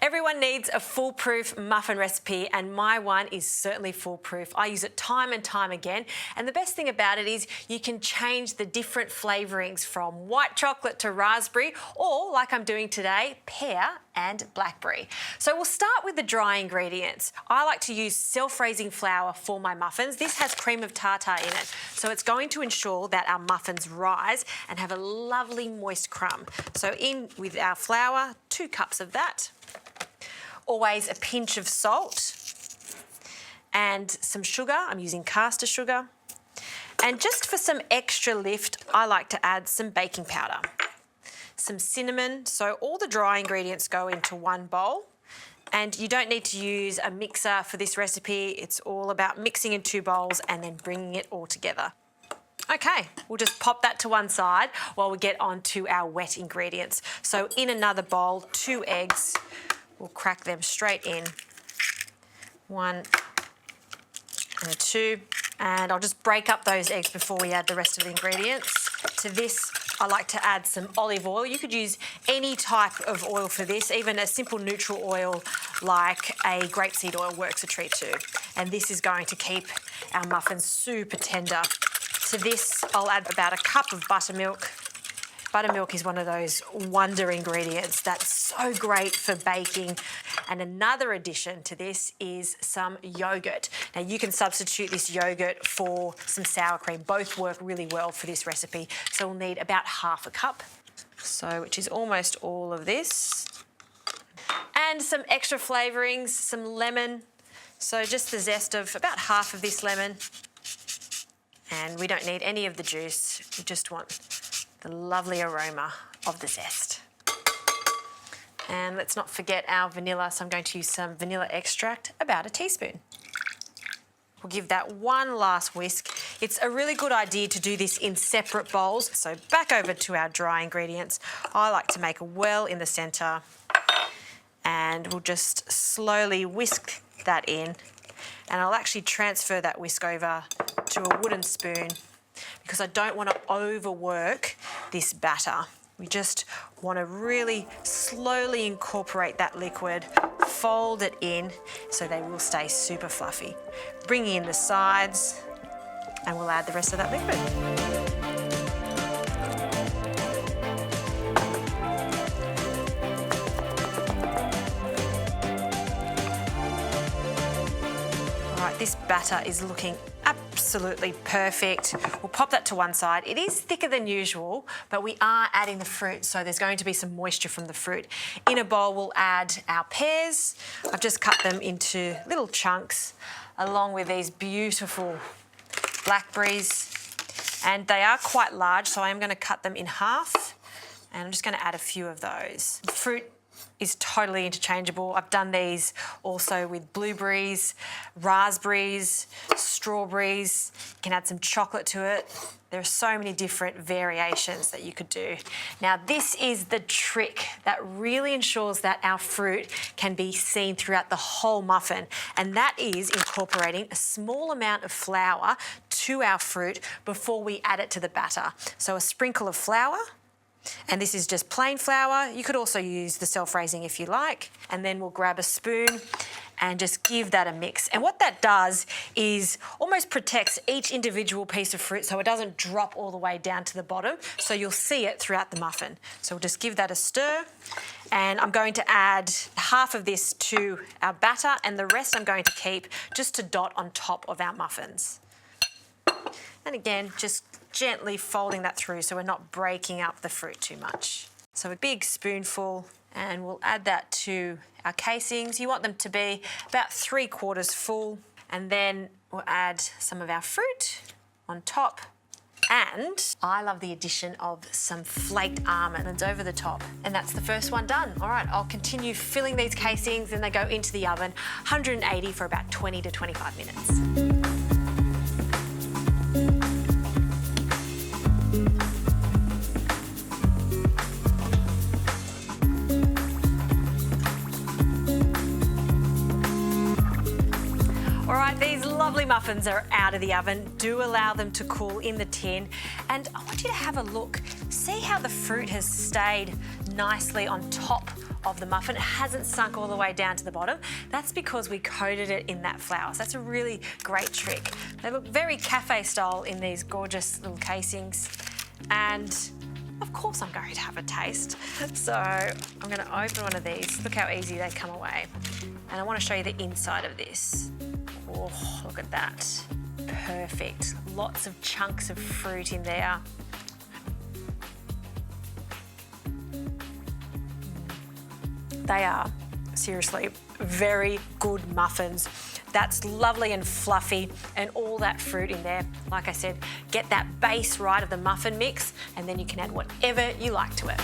Everyone needs a foolproof muffin recipe, and my one is certainly foolproof. I use it time and time again, and the best thing about it is you can change the different flavourings from white chocolate to raspberry, or like I'm doing today, pear and blackberry. So we'll start with the dry ingredients. I like to use self-raising flour for my muffins. This has cream of tartar in it, so it's going to ensure that our muffins rise and have a lovely moist crumb. So in with our flour, 2 cups of that. Always a pinch of salt and some sugar. I'm using caster sugar. And just for some extra lift, I like to add some baking powder, some cinnamon. So all the dry ingredients go into one bowl. And you don't need to use a mixer for this recipe. It's all about mixing in 2 bowls and then bringing it all together. Okay, we'll just pop that to one side while we get on to our wet ingredients. So in another bowl, 2 eggs. We'll crack them straight in. 1 and 2. And I'll just break up those eggs before we add the rest of the ingredients. To this, I like to add some olive oil. You could use any type of oil for this. Even a simple neutral oil like a grapeseed oil works a treat too. And this is going to keep our muffins super tender. To this, I'll add about a cup of buttermilk. Buttermilk is one of those wonder ingredients that's so great for baking. And another addition to this is some yoghurt. Now you can substitute this yoghurt for some sour cream. Both work really well for this recipe. So we'll need about half a cup, which is almost all of this. And some extra flavourings, some lemon. So just the zest of about half of this lemon. And we don't need any of the juice. We just want the lovely aroma of the zest. And let's not forget our vanilla, so I'm going to use some vanilla extract, about a teaspoon. We'll give that one last whisk. It's a really good idea to do this in separate bowls. So back over to our dry ingredients. I like to make a well in the centre, and we'll just slowly whisk that in. And I'll actually transfer that whisk over to a wooden spoon because I don't want to overwork this batter. We just want to really slowly incorporate that liquid, fold it in so they will stay super fluffy. Bring in the sides and we'll add the rest of that liquid. This batter is looking absolutely perfect. We'll pop that to one side. It is thicker than usual, but we are adding the fruit, so there's going to be some moisture from the fruit. In a bowl, we'll add our pears. I've just cut them into little chunks, along with these beautiful blackberries. And they are quite large, so I am going to cut them in half. And I'm just going to add a few of those. The fruit is totally interchangeable. I've done these also with blueberries, raspberries, strawberries. You can add some chocolate to it. There are so many different variations that you could do. Now, this is the trick that really ensures that our fruit can be seen throughout the whole muffin, and that is incorporating a small amount of flour to our fruit before we add it to the batter. So a sprinkle of flour. And this is just plain flour. You could also use the self-raising if you like. And then we'll grab a spoon and just give that a mix. And what that does is almost protects each individual piece of fruit so it doesn't drop all the way down to the bottom. So you'll see it throughout the muffin. So we'll just give that a stir. And I'm going to add half of this to our batter, and the rest I'm going to keep just to dot on top of our muffins. And again, just gently folding that through so we're not breaking up the fruit too much. So a big spoonful, and we'll add that to our casings. You want them to be about 3/4 full, and then we'll add some of our fruit on top. And I love the addition of some flaked almonds over the top. And that's the first one done. All right, I'll continue filling these casings, and they go into the oven, 180 for about 20 to 25 minutes. All right, these lovely muffins are out of the oven. Do allow them to cool in the tin. And I want you to have a look. See how the fruit has stayed nicely on top of the muffin hasn't sunk all the way down to the bottom. That's because we coated it in that flour. So that's a really great trick. They look very cafe style in these gorgeous little casings. And of course I'm going to have a taste. So I'm going to open one of these. Look how easy they come away. And I want to show you the inside of this. Oh, look at that. Perfect. Lots of chunks of fruit in there. They are, seriously, very good muffins. That's lovely and fluffy and all that fruit in there. Like I said, get that base right of the muffin mix and then you can add whatever you like to it.